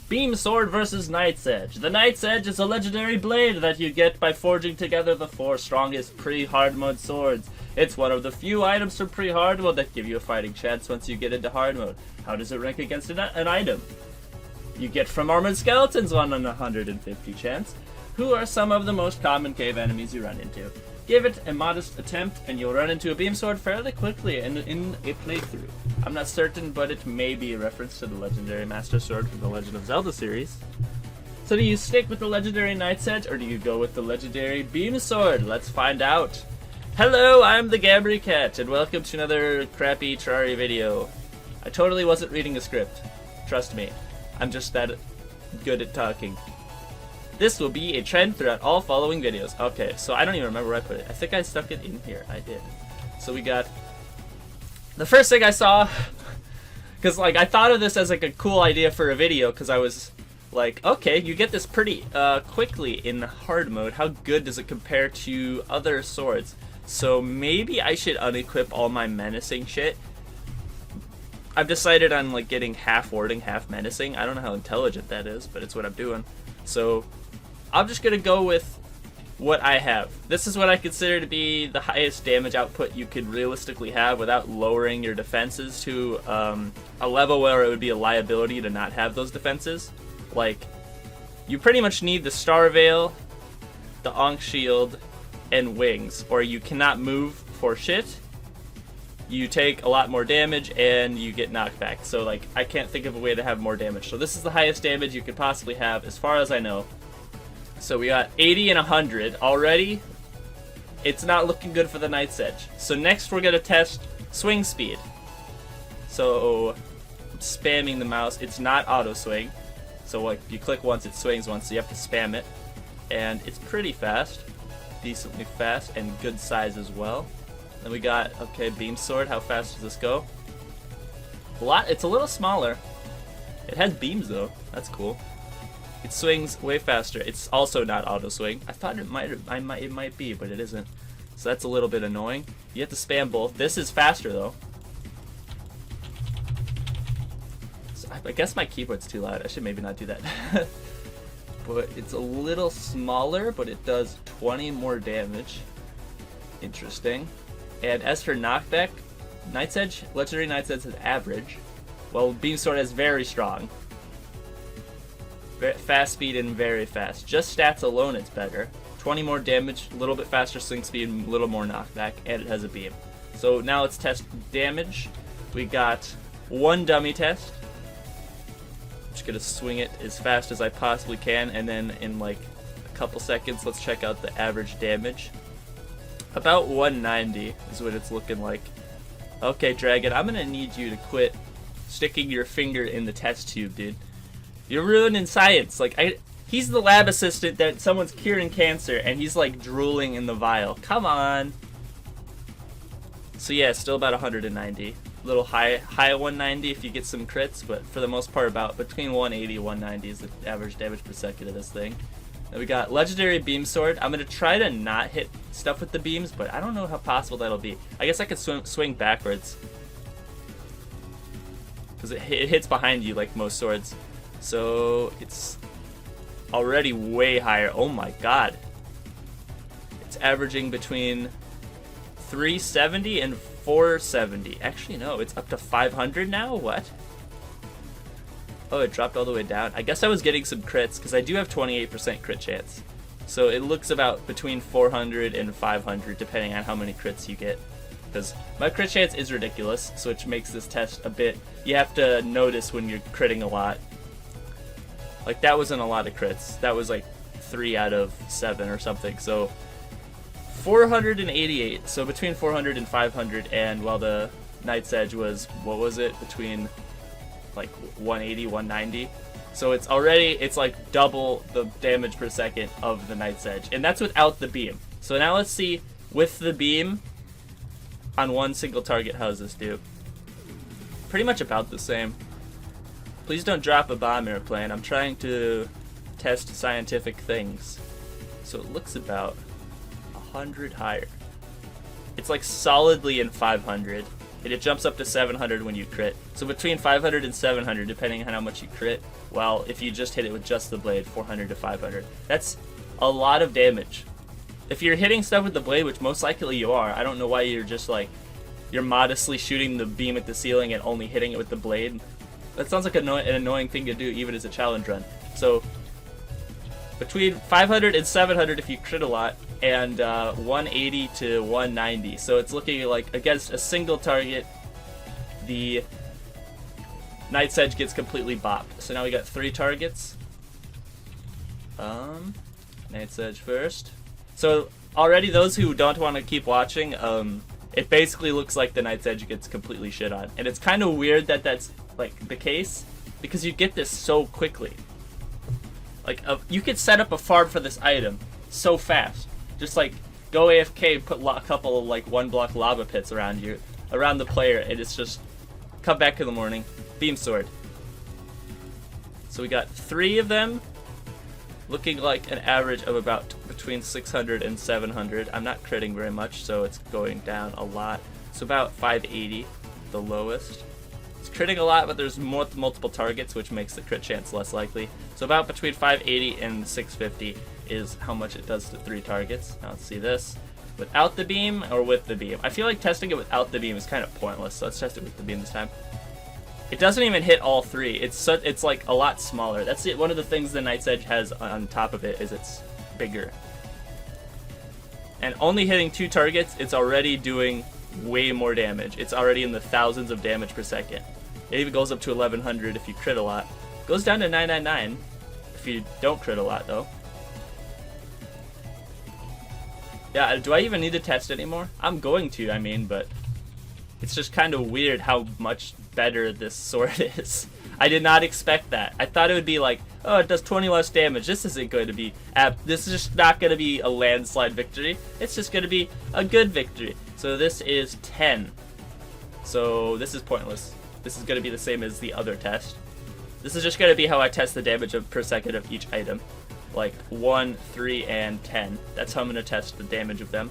Beam Sword versus Knight's Edge. The Knight's Edge is a legendary blade that you get by forging together the 4 strongest pre-hard mode swords. It's one of the few items from pre-hard mode that give you a fighting chance once you get into hard mode. How does it rank against an item? You get from Armored Skeletons 1 in 150 chance, who are some of the most common cave enemies you run into. Give it a modest attempt and you'll run into a beam sword fairly quickly in a playthrough. I'm not certain, but it may be a reference to the legendary Master Sword from the Legend of Zelda series. So do you stick with the legendary Knight's Edge or do you go with the legendary Beam Sword? Let's find out. Hello, I'm the Gabri Cat and welcome to another crappy Terraria video. I totally wasn't reading a script. Trust me, I'm just that good at talking. This will be a trend throughout all following videos. Okay, so I don't even remember where I put it. I think I stuck it in here. I did. So we got... The first thing I saw... Because, like, I thought of this as, like, a cool idea for a video. Because I was like, okay, you get this pretty quickly in hard mode. How good does it compare to other swords? So maybe I should unequip all my menacing shit. I've decided on, like, getting half warding, half menacing. I don't know how intelligent that is, but it's what I'm doing. So... I'm just going to go with what I have. This is what I consider to be the highest damage output you could realistically have without lowering your defenses to a level where it would be a liability to not have those defenses. Like, you pretty much need the Star Veil, the Ankh Shield, and Wings, or you cannot move for shit. You take a lot more damage and you get knocked back. So, like, I can't think of a way to have more damage. So this is the highest damage you could possibly have as far as I know. So we got 80 and 100 already. It's not looking good for the Knight's Edge. So next we're gonna test swing speed. So I'm spamming the mouse. It's not auto swing. So like you click once, it swings once. So you have to spam it, and it's pretty fast, decently fast, and good size as well. Then we got Beam Sword. How fast does this go? It's a little smaller. It has beams though. That's cool. It swings way faster. It's also not auto swing. I thought it might be, but it isn't. So that's a little bit annoying. You have to spam both. This is faster though. So I guess my keyboard's too loud. I should maybe not do that. But it's a little smaller, but it does 20 more damage. Interesting. And as for knockback, Knight's Edge, legendary Knight's Edge is average, while Beam Sword is very strong. Fast speed and very fast. Just stats alone, it's better. 20 more damage, a little bit faster swing speed, a little more knockback, and it has a beam. So now let's test damage. We got one dummy test. I'm just gonna swing it as fast as I possibly can, and then in like a couple seconds, let's check out the average damage. About 190 is what it's looking like. Okay, Dragon, I'm gonna need you to quit sticking your finger in the test tube, dude. You're ruining science. Like, he's the lab assistant that someone's curing cancer, and he's like drooling in the vial. Come on. So yeah, still about 190. A little high 190 if you get some crits, but for the most part, about between 180 and 190 is the average damage per second of this thing. Then we got legendary Beam Sword. I'm gonna try to not hit stuff with the beams, but I don't know how possible that'll be. I guess I could swing backwards, because it hits behind you like most swords. So it's already way higher. Oh my god. It's averaging between 370 and 470. Actually, no, it's up to 500 now? What? Oh, it dropped all the way down. I guess I was getting some crits, because I do have 28% crit chance. So it looks about between 400 and 500, depending on how many crits you get. Because my crit chance is ridiculous, so which makes this test a bit... You have to notice when you're critting a lot. Like, that wasn't a lot of crits. That was like 3 out of 7 or something. So 488. So between 400 and 500. And while the Knight's Edge was, what was it? Between like 180, 190. So it's like double the damage per second of the Knight's Edge. And that's without the beam. So now let's see with the beam on one single target, how does this do? Pretty much about the same. Please don't drop a bomb, airplane. I'm trying to test scientific things. So it looks about 100 higher. It's like solidly in 500. and it jumps up to 700 when you crit. So between 500 and 700, depending on how much you crit, while if you just hit it with just the blade, 400 to 500. That's a lot of damage. If you're hitting stuff with the blade, which most likely you are, I don't know why you're just like, you're modestly shooting the beam at the ceiling and only hitting it with the blade. That sounds like an annoying thing to do even as a challenge run. So between 500 and 700 if you crit a lot, and 180 to 190. So it's looking like against a single target, the Night's Edge gets completely bopped. So now we got 3 targets. Night's Edge first. So already those who don't want to keep watching, it basically looks like the Night's Edge gets completely shit on. And it's kind of weird that that's like the case, because you get this so quickly. Like you could set up a farm for this item so fast. Just like go AFK, put a couple of like 1-block lava pits around you, around the player, and it's just come back in the morning, beam sword. So we got 3 of them, looking like an average of about between 600 and 700. I'm not critting very much, so it's going down a lot. So about 580, the lowest. It's critting a lot, but there's multiple targets, which makes the crit chance less likely. So about between 580 and 650 is how much it does to 3 targets. Now let's see this. Without the beam or with the beam? I feel like testing it without the beam is kind of pointless, so let's test it with the beam this time. It doesn't even hit all 3. It's like a lot smaller. That's it. One of the things the Night's Edge has on top of it is it's bigger. And only hitting 2 targets, it's already doing way more damage. It's already in the thousands of damage per second. It even goes up to 1100 if you crit a lot. Goes down to 999 if you don't crit a lot though. Yeah, do I even need to test anymore? I'm going to, I mean, but it's just kind of weird how much better this sword is. I did not expect that. I thought it would be like, oh, it does 20 less damage. This isn't going to be, this is just not going to be a landslide victory. It's just going to be a good victory. So this is 10. So this is pointless. This is going to be the same as the other test. This is just going to be how I test the damage per second of each item. Like 1, 3, and 10. That's how I'm going to test the damage of them.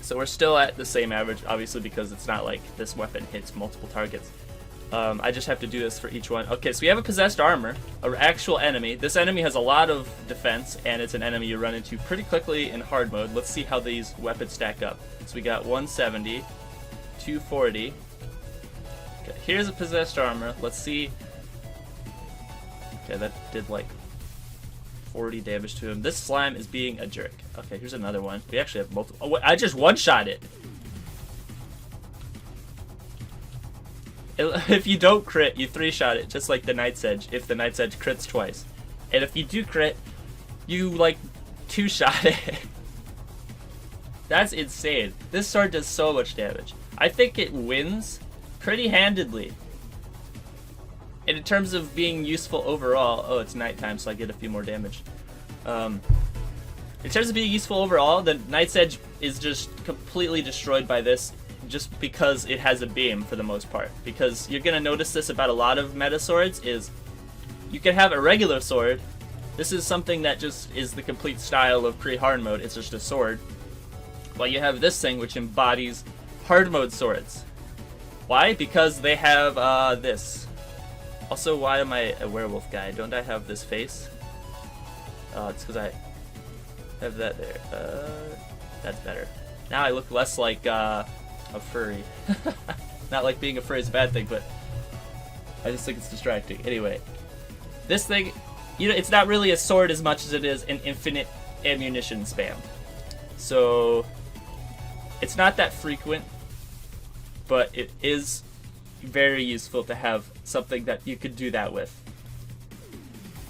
So we're still at the same average, obviously, because it's not like this weapon hits multiple targets. I just have to do this for each one. Okay, so we have a possessed armor, an actual enemy. This enemy has a lot of defense, and it's an enemy you run into pretty quickly in hard mode. Let's see how these weapons stack up. So we got 170, 240. Okay, here's a possessed armor. Let's see. Okay, that did like 40 damage to him. This slime is being a jerk. Okay, here's another one. We actually have multiple. Oh, I just one-shot it. If you don't crit, you 3-shot it, just like the Night's Edge, if the Night's Edge crits twice. And if you do crit, you like 2-shot it. That's insane. This sword does so much damage. I think it wins pretty handedly. And in terms of being useful overall, oh, it's nighttime, so I get a few more damage. In terms of being useful overall, the Night's Edge is just completely destroyed by this, just because it has a beam for the most part. Because you're gonna notice this about a lot of meta swords is, you can have a regular sword. This is something that just is the complete style of pre-hard mode. It's just a sword. While you have this thing which embodies hard mode swords. Why? Because they have this. Also, why am I a werewolf guy? Don't I have this face? It's because I have that there. That's better. Now I look less like a furry. Not like being a furry is a bad thing, but I just think it's distracting. Anyway, this thing, you know, it's not really a sword as much as it is an infinite ammunition spam. So it's not that frequent, but it is very useful to have something that you could do that with.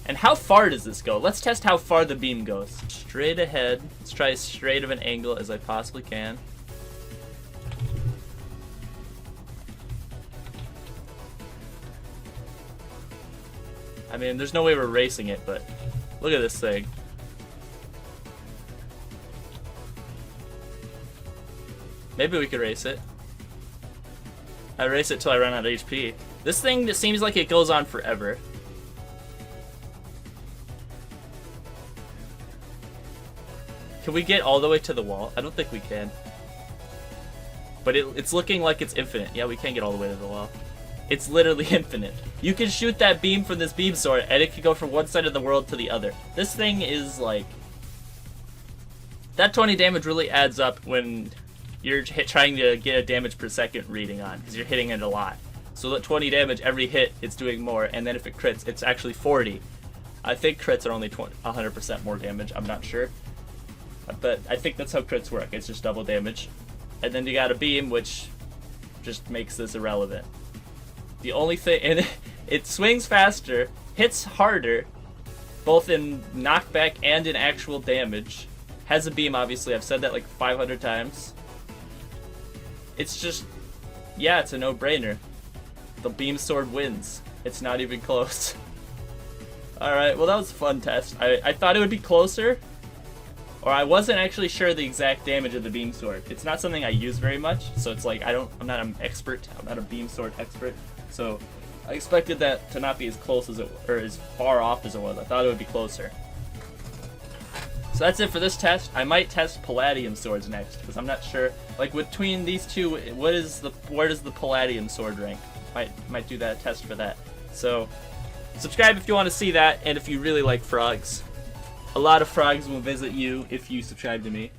And how far does this go? Let's test how far the beam goes. Straight ahead. Let's try as straight of an angle as I possibly can. I mean, there's no way we're racing it, but look at this thing. Maybe we could race it. I race it till I run out of HP. This thing that seems like it goes on forever. Can we get all the way to the wall? I don't think we can. But it's looking like it's infinite. Yeah, we can't get all the way to the wall. It's literally infinite. You can shoot that beam from this beam sword, and it can go from one side of the world to the other. This thing is like... That 20 damage really adds up when you're trying to get a damage per second reading on, because you're hitting it a lot. So that 20 damage, every hit, it's doing more, and then if it crits, it's actually 40. I think crits are only 100% more damage, I'm not sure. But I think that's how crits work, it's just double damage. And then you got a beam, which just makes this irrelevant. The only thing, and it swings faster, hits harder, both in knockback and in actual damage. Has a beam, obviously, I've said that like 500 times. It's just, yeah, it's a no-brainer. The beam sword wins. It's not even close. Alright, well that was a fun test. I thought it would be closer, or I wasn't actually sure the exact damage of the beam sword. It's not something I use very much, so it's like I'm not an expert. I'm not a beam sword expert, so I expected that to not be as close as it, or as far off as it was. I thought it would be closer. So that's it for this test. I might test Palladium swords next, because I'm not sure. Like between these two, where does the Palladium sword rank? Might do that test for that. So subscribe if you want to see that, and if you really like frogs. A lot of frogs will visit you if you subscribe to me.